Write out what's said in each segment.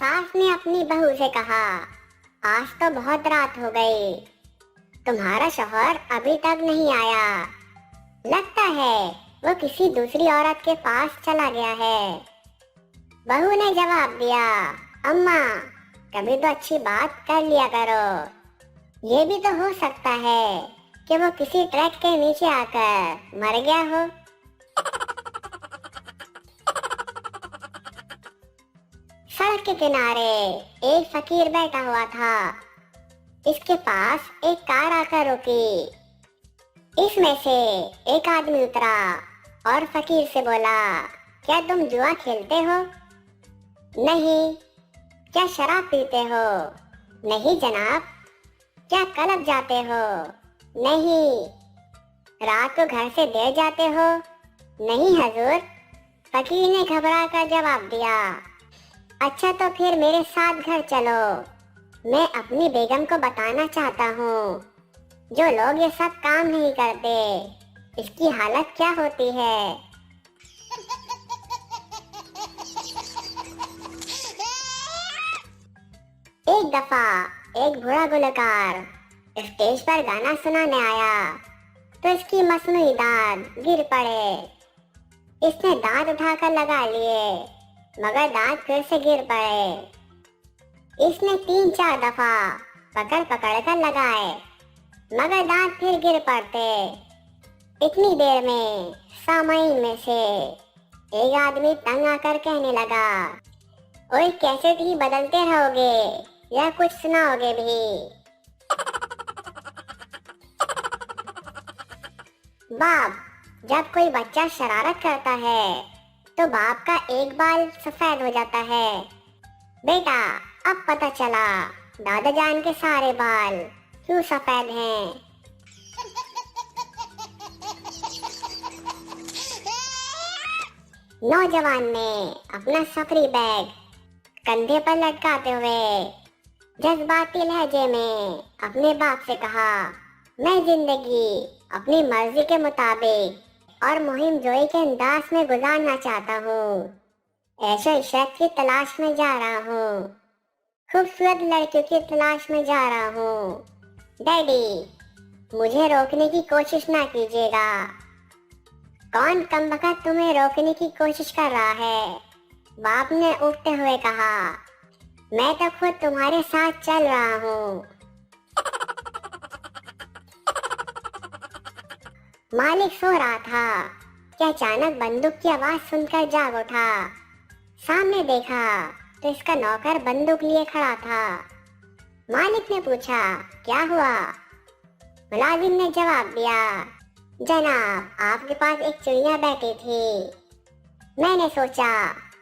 सास ने अपनी बहू से कहा, आज तो बहुत रात हो गई, तुम्हारा शौहर अभी तक नहीं आया। लगता है वो किसी दूसरी औरत के पास चला गया है। बहू ने जवाब दिया, अम्मा, कभी तो अच्छी बात कर लिया करो। ये भी तो हो सकता है कि वो किसी ट्रक के नीचे आकर मर गया हो। सड़क के किनारे एक फकीर बैठा हुआ था। इसके पास एक कार आकर रुकी। इसमें से एक आदमी उतरा और फकीर से बोला, क्या तुम जुआ खेलते हो? नहीं। क्या शराब पीते हो? नहीं जनाब। क्या क्लब जाते हो? नहीं। रात को घर से देर जाते हो? नहीं हजूर। फकीर ने घबरा कर जवाब दिया, अच्छा तो फिर मेरे साथ घर चलो। मैं अपनी बेगम को बताना चाहता हूँ, जो लोग ये सब काम नहीं करते, इसकी हालत क्या होती है। एक दफा एक बूढ़ा गुलकार स्टेज पर गाना सुनाने आया तो इसकी मसनूई दांत गिर पड़े। इसने दांत उठाकर लगा लिए मगर दांत फिर से गिर पड़े। इसने 3-4 दफा पकड़ पकड़ कर लगाए मगर दांत फिर गिर पड़ते। इतनी देर में सामाईन में से एक आदमी तंग आकर कहने लगा, ओए कैसेट ही बदलते रहोगे या कुछ सुनाओगे भी? बाप, जब कोई बच्चा शरारत करता है तो बाप का एक बाल सफेद हो जाता है। बेटा, अब पता चला दादा जान के सारे बाल क्यों सफेद हैं। नौजवान ने अपना सफरी बैग कंधे पर लटकाते हुए जज्बाती लहजे में अपने बाप से कहा, मैं जिंदगी अपनी मर्जी के मुताबिक और मुहिम जोई के अंदाज में गुजारना चाहता हूँ। ऐसे इशरत की तलाश में जा रहा हूँ, खूबसूरत लड़कियों की तलाश में जा रहा हूँ। डैडी, मुझे रोकने की कोशिश ना कीजिएगा। कौन कमबख्त तुम्हें रोकने की कोशिश कर रहा है? बाप ने उठते हुए कहा, मैं तो खुद तुम्हारे साथ चल रहा हूँ। मालिक सो रहा था कि अचानक बंदूक की आवाज सुनकर जाग उठा। सामने देखा तो इसका नौकर बंदूक लिए खड़ा था। मालिक ने पूछा, क्या हुआ? मुलाजिम ने जवाब दिया, जनाब, आपके पास एक चिड़िया बैठी थी। मैंने सोचा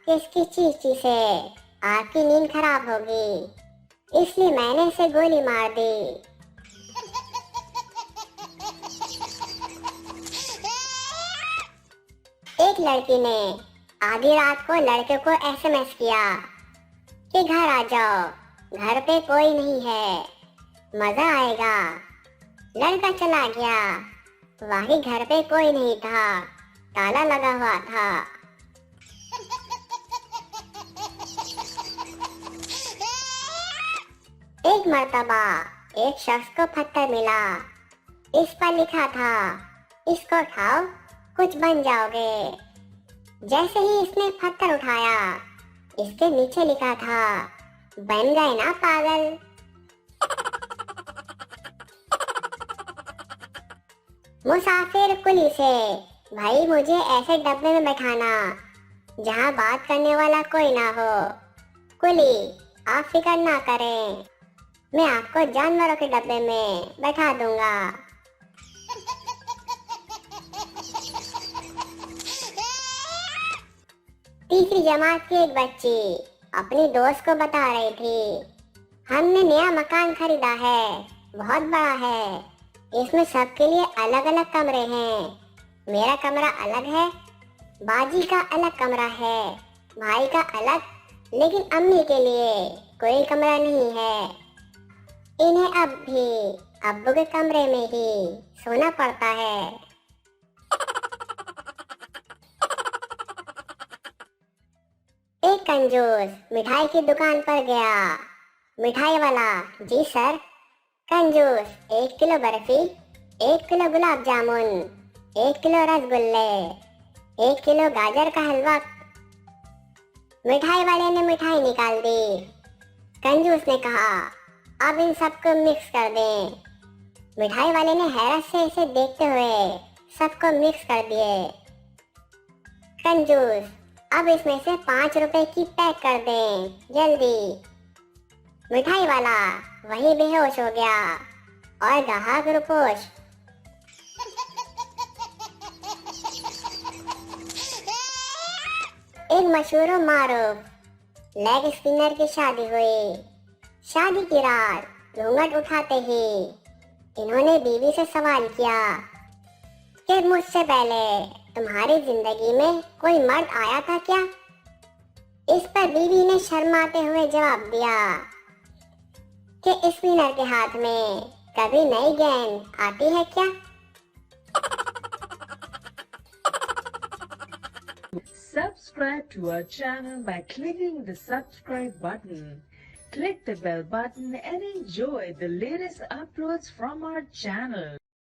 कि इसकी चींची से आपकी नींद खराब होगी, इसलिए मैंने इसे गोली मार दी। एक लड़की ने आधी रात को लड़के को एसएमएस किया कि घर आ जाओ, घर पे कोई नहीं है, मजा आएगा। लड़का चला गया, वही घर पे कोई नहीं था, ताला लगा हुआ था। एक मर्तबा एक शख्स को पत्थर मिला। इस पर लिखा था, इसको उठाओ, कुछ बन जाओगे। जैसे ही इसने पत्थर उठाया, इसके नीचे लिखा था, बन गए ना पागल। मुसाफिर कुली से, भाई मुझे ऐसे डब्बे में बैठाना जहाँ बात करने वाला कोई ना हो। कुली, आप फिक्र ना करें, मैं आपको जानवरों के डब्बे में बैठा दूंगा। तीसरी जमात की एक बच्ची अपनी दोस्त को बता रही थी, हमने नया मकान खरीदा है, बहुत बड़ा है, इसमें सबके लिए अलग अलग कमरे हैं। मेरा कमरा अलग है, बाजी का अलग कमरा है, भाई का अलग, लेकिन अम्मी के लिए कोई कमरा नहीं है। इन्हें अब भी अब्बू के कमरे में ही सोना पड़ता है। एक कंजूस मिठाई की दुकान पर गया। मिठाई वाला, जी सर। कंजूस, 1 kilo barfi, 1 kilo gulab jamun, 1 kilo रसगुल्ले, 1 किलो गाजर का हलवा। मिठाई वाले ने मिठाई निकाल दी। कंजूस ने कहा, अब इन सबको मिक्स कर दें। मिठाई वाले ने हैरत से इसे देखते हुए सबको मिक्स कर दिए। कंजूस, अब इसमें से 5 रुपए की पैक कर दें, जल्दी। मिठाई वाला वही बेहोश हो गया और ग्राहक रुपोश। एक मशहूर मारूफ लेग स्पिनर की शादी हुई। शादी की रात घूंघट उठाते ही इन्होंने बीवी से सवाल किया कि मुझसे पहले तुम्हारी जिंदगी में कोई मर्द आया था क्या? इस पर बीवी ने शर्माते हुए जवाब दिया कि स्पिनर के हाथ में कभी नई गेंद आती है क्या? Subscribe to our channel by clicking the subscribe button. Click the bell button and enjoy the latest uploads from our channel.